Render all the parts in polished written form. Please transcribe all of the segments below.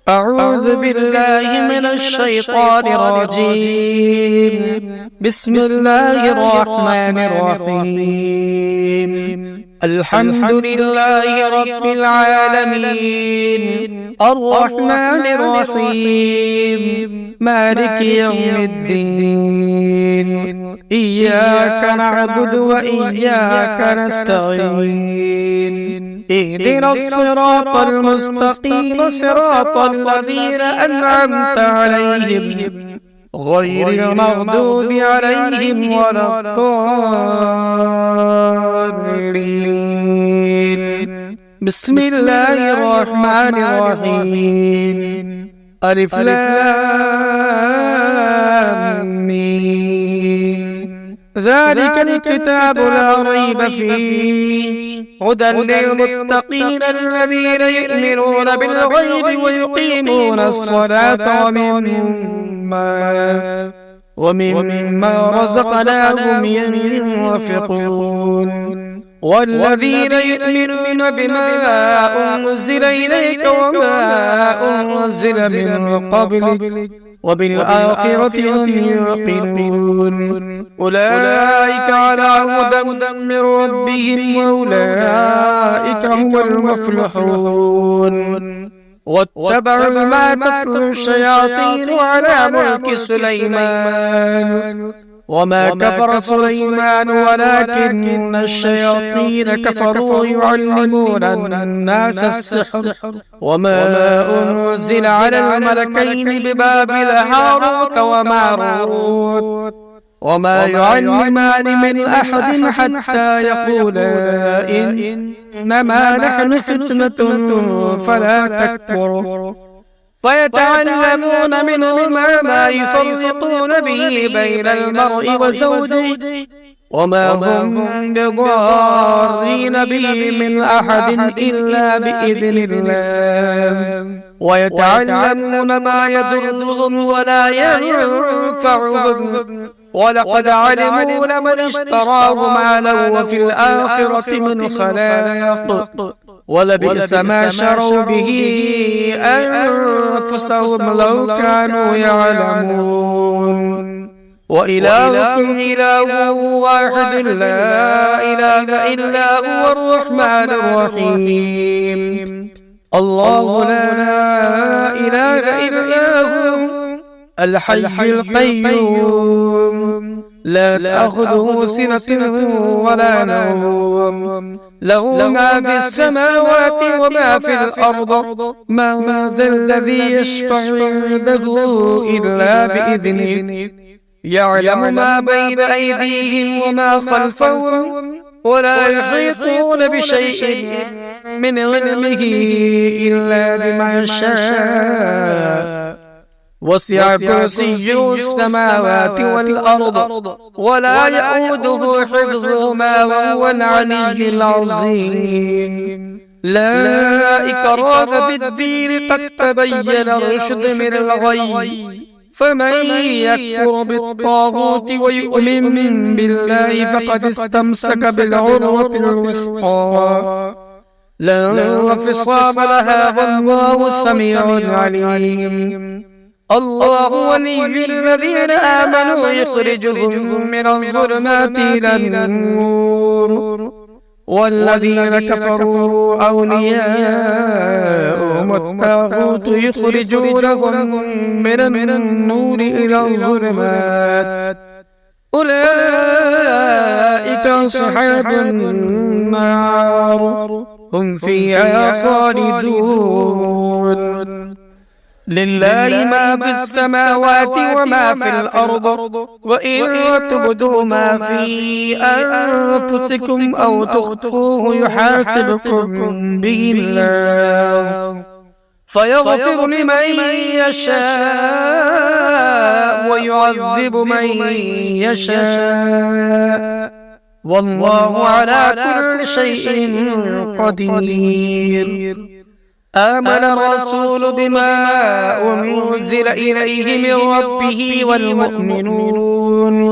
أعوذ بالله من الشيطان الرجيم. بسم الله الرحمن الرحيم. الحمد لله رب العالمين، الرحمن الرحيم، مالك يوم الدين. إياك نعبد وإياك نستعين. اهدنا الصراط المستقيم، صراط الذين أنعمت عليهم غير المغضوب عليهم ولا الضالين. بسم الله الرحمن الرحيم. ألف لام ميم. ذلك الكتاب لا ريب فيه، هدى للمتقين الذين يؤمنون بالغيب ويقيمون الصلاة ومما رزقناهم ينفقون. والذين يؤمنون بما أنزل إليك وما أنزل من قبلك وبالآخرة هم يوقنون. أولئك على هدى من ربهم وأولئك هم المفلحون. واتبعوا ما تتلو الشياطين على ملك سليمان، وما كفر سليمان ولكن الشياطين كفروا يعلمون الناس السحر. وما أنزل على الملكين ببابل هاروت وماروت وما يعلمان من أحد حتى يقولا إنما نحن فتنة فلا تكفر. فيتعلمون منهما ما يفرقون به بين المرء وزوجه، وما هم بضارين به من أحد إلا بإذن الله. ويتعلمون ما يضرهم ولا ينفعهم، ولقد علموا لمن اشتراه ما له في الآخرة من خلاق، ولبئس ما شروا به أنفسهم لو كانوا يعلمون. وإلهكم إله واحد لا إله إلا هو الرحمن الرحيم. الله لا إله إلا هو الحي القيوم، لا تأخذه سنة ولا نوم، له ما في السماوات وما في الأرض. من ذا الذي يشفع عنده إلا بإذنه. يعلم ما بين أيديهم وما خلفهم، ولا يحيطون بشيء من علمه إلا بما شاء. وسع كرسيه السماوات والأرض ولا يؤوده حفظهما وهو العلي العظيم. لا إكراه في الدين، قد تبين الرشد من الغي. فمن يكفر بالطاغوت ويؤمن بالله فقد استمسك بالعروة الوثقى لا انفصام لها، والله سميع عليم. الله ولي الذين آمنوا يخرجهم من الظلمات إلى النور، والذين كفروا أولياءهم الطاغوت يخرجونهم من النور إلى الظلمات. أولئك أصحاب النار، هم فيها خالدون. لله ما في السماوات وما في الأرض، وإن تبدوا ما في أنفسكم أو تخفوه يحاسبكم به الله، فيغفر لمن يشاء ويعذب من يشاء، والله على كل شيء قدير. آمن الرسول بما أنزل إليه من ربه والمؤمنون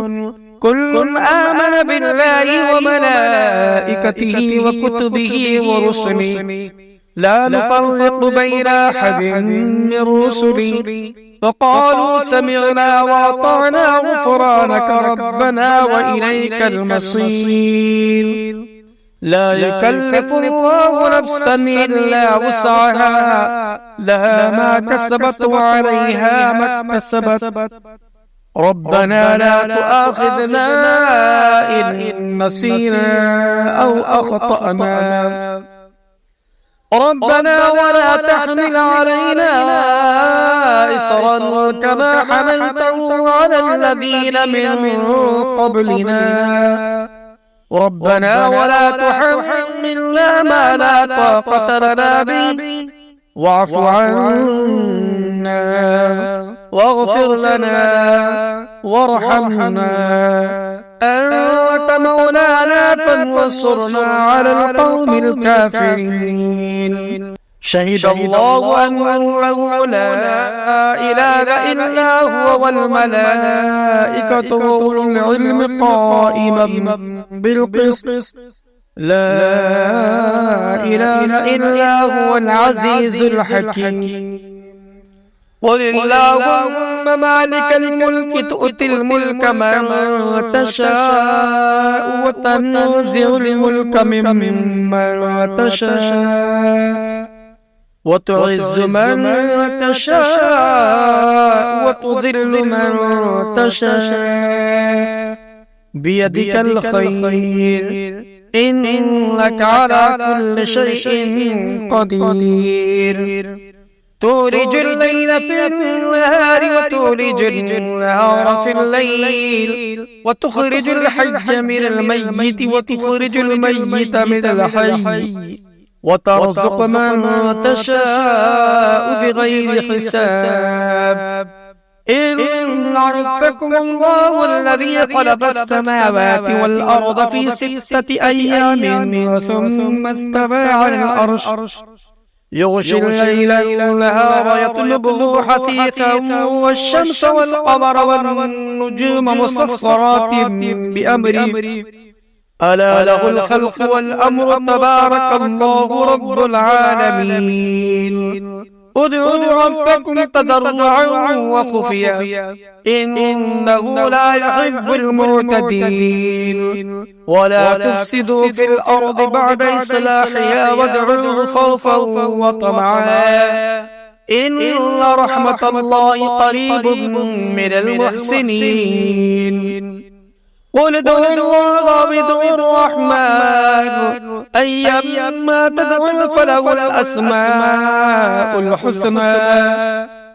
كل آمن بالله وملائكته وكتبه ورسله لا نفرق بين أحد من رسلي فقالوا سمعنا وأطعنا غفرانك ربنا وإليك المصير. لا يكلف الله نفسا إلا وسعها لها ما كسبت وعليها ما اكتسبت ربنا لا تؤاخذنا إن نسينا أو أخطأنا ربنا ولا تحمل علينا إصرا كما حملته على الذين من قبلنا ربنا ولا تحملنا ما لا طاقة لنا به واعف عنا واغفر لنا وارحمنا أنت مولانا فانصرنا على القوم الكافرين. شهد الله أنه لا إله إلا هو والملائكة وأولو العلم قائما بالقسط لا إله إلا هو العزيز الحكيم. قل اللهم مالك الملك تؤتي الملك من تشاء وتنزع الملك ممن تشاء وتعز من تشاء وتذل من تشاء بيدك الخير إنك على كل شيء قدير. تولج الليل في النهار وتولج النهار في الليل وتخرج الحي من الميت وتخرج الميت من الحي وترزق من تشاء بغير حساب. إن ربكم الله الذي خلق السماوات والأرض في 6 أيام ثم استوى على العرش يغشي الليل النهار يطلبه حثيثا والشمس والقمر والنجوم مسخرات بأمره ألا له الخلق والأمر تبارك الله رب العالمين. ادعوا ربكم تضرعا وخفيا إنه لا يحب المعتدين. ولا تفسدوا في الأرض بعد إصلاحها وادعوه خوفا وطمعا إن رحمة الله قريب من المحسنين. قل ادعوا الله وادعوا الرحمن أيما تدعوا فله الأسماء الحسنى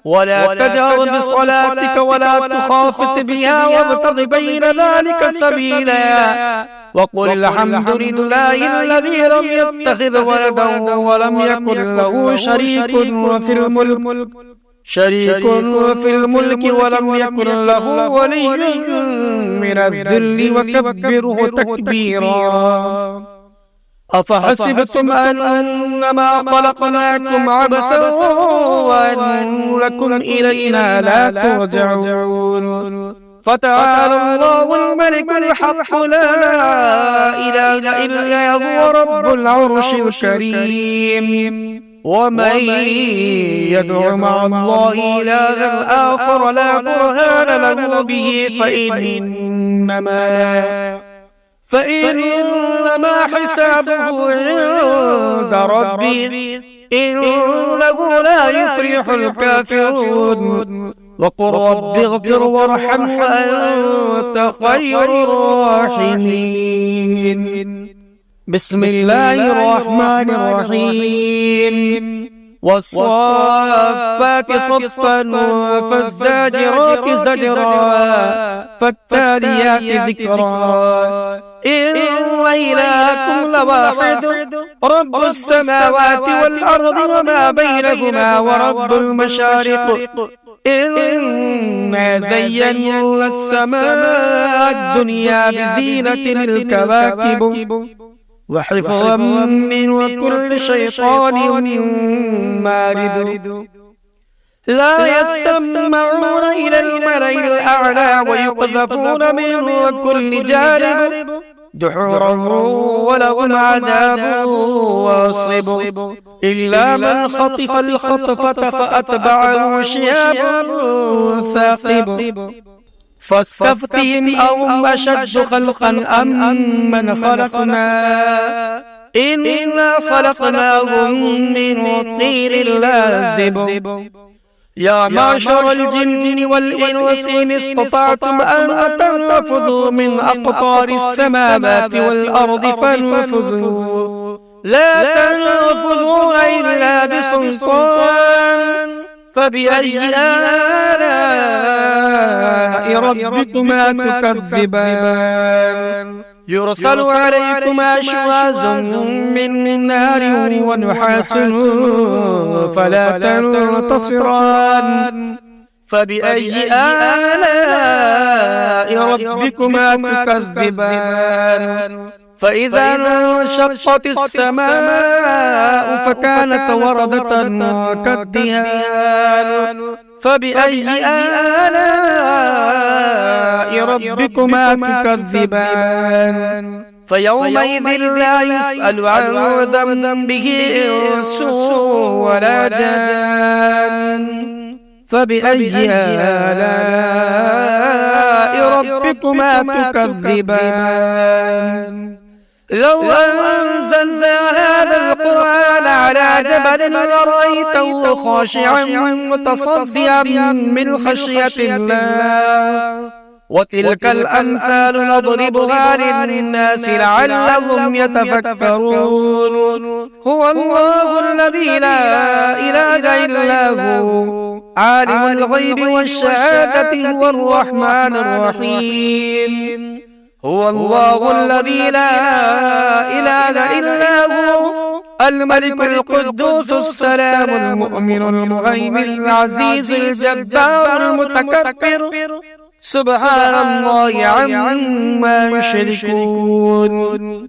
ولا تجهر بصلاتك ولا تخافت بها وابتغ بين ذلك سبيلا وقل الحمد لله الذي لم يتخذ ولدا ولم يكن له شريك في الملك ولم يكن له ولي من الذل وكبره تكبيرا. أفحسبتم أنما خلقناكم عبثا وأنكم إلينا لا ترجعون فتعالى الله الملك الحق لا إله إلا هو رب العرش الكريم. ومن يدع مع الله إلها آخر لا برهان له به فإنما حسابه عند ربه إنه لا يفلح الكافرون. وقل رب اغفر وارحم وأنت خير الراحمين. بسم الله الرحمن الرحيم. والصافات صفا فالزاجرات زجرا فالتاليات ذكرا إن إلهكم لواحد رب السماوات والأرض وما بينهما ورب المشارق إنا زينا السماء الدنيا بزينة الكواكب وحفظا من كل شيطان مارد. لا يسمعون إلى الملأ الأعلى ويقذفون من كل جانب دحورا ولهم عذاب واصب إلا من خطف الخطفة فأتبعه شهاب ثاقب فاستفتهم أهم أشد خلقا أم من خلقنا إنا خلقناهم من طين لازب يا معشر الجن والإنس إن استطعتم أن تنفذوا من أقطار السماوات والأرض فانفذوا لا تنفذون إلا بسلطان فبأي آلاء ربكما تكذبان يرسل عليكما شواظ من نار ونحاس فلا تنتصران فبأي آلاء ربكما تكذبان فإذا انشقت السماء فكانت وردة كالدهان فبأي آلاء ربكما تكذبان فيومئذ لا يسأل عن ذنبه إنس ولا جان فبأي آلاء ربكما تكذبان لو أنزلنا هذا القرآن على جبل لرأيته خاشعا متصدعا من خشية الله وتلك الأمثال نضربها للناس لعلهم يتفكرون هو الله الذي لا إله إلا هو عالم الغيب والشهادة هو الرحمن الرحيم هو الله الذي لا إله إلا هو الملك القدوس السلام المؤمن المهيمن العزيز الجبار المتكبر سبحان الله عما يشركون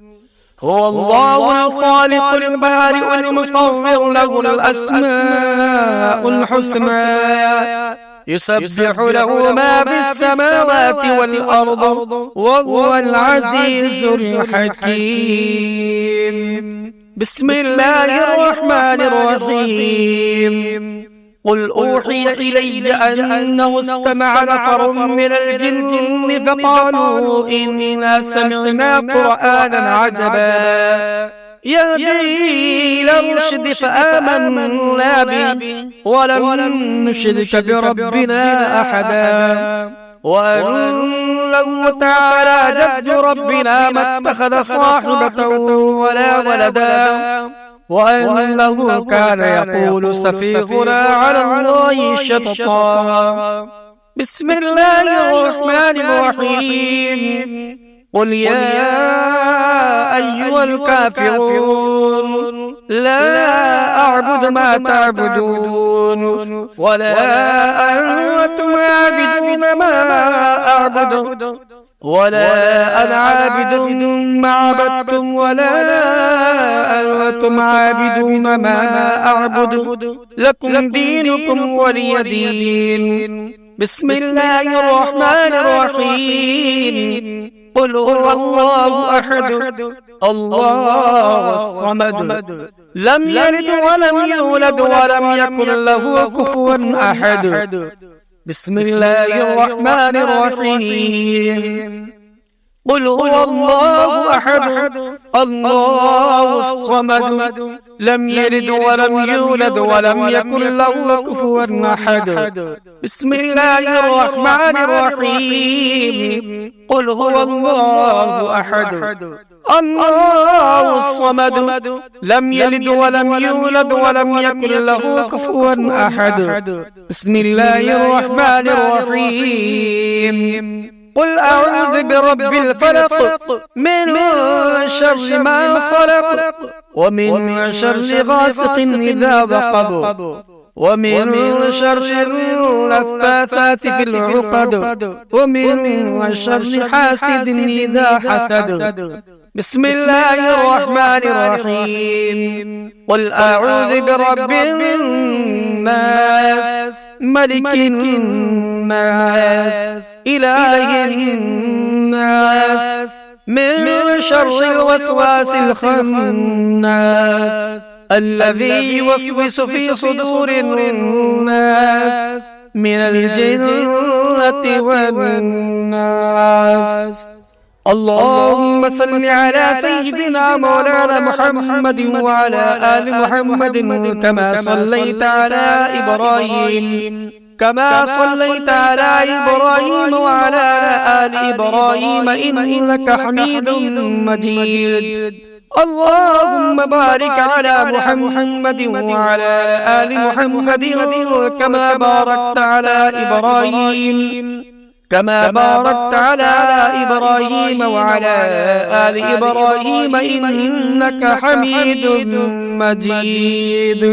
هو الله الخالق البارئ المصور له الأسماء الحسنى يسبح له ما في السماوات والأرض وهو العزيز الحكيم بسم الله الرحمن الرحيم قل أوحي إلي أنه استمع نفر من الجن فقالوا إنا سمعنا قرآنا عجبا يهدي إلى الرشد فآمنا به ولن نشرك بربنا أحدا وأنه تعالى جد ربنا ما اتخذ صاحبة ولا ولدا وأنه كان يقول سفيهنا على الله شططا بسم الله الرحمن الرحيم قل يا أيها الكافرون لا أعبد ما تعبدون ولا أنتم عابدون ما أعبد ولا أنا عابد ما عبدتم ولا أنتم عابدون ما أعبد لكم دينكم ولي دين بسم الله الرحمن الرحيم قل هو الله أحد الله الصمد لم يلد ولم يولد ولم يكن له كفوا أحد بسم الله الرحمن الرحيم قل هو الله أحد الله الصمد لم يلد ولم يولد ولم يكن له كفوا أحد بسم الله الرحمن الرحيم قل هو الله أحد الله الصمد لم يلد ولم يولد ولم يكن له كفوا أحد بسم الله الرحمن الرحيم قل أعوذ برب الفلق من شر ما خلق ومن شر غاسق إذا وقب ومن شر اللفاثات في العقد ومن شر حاسد إذا حسد بسم الله الرحمن الرحيم قل أعوذ برب الناس ملك الناس إله الناس من شر الوسواس الخناس الذي يوسوس في صدور الناس من الجنة والناس. اللهم صل على سيدنا مولانا محمد وعلى آل محمد كما صليت على إبراهيم وعلى آل إبراهيم إنك حميد مجيد. اللهم بارك على محمد وعلى آل محمد كما باركت على إبراهيم وعلى آل إبراهيم إنك حميد مجيد.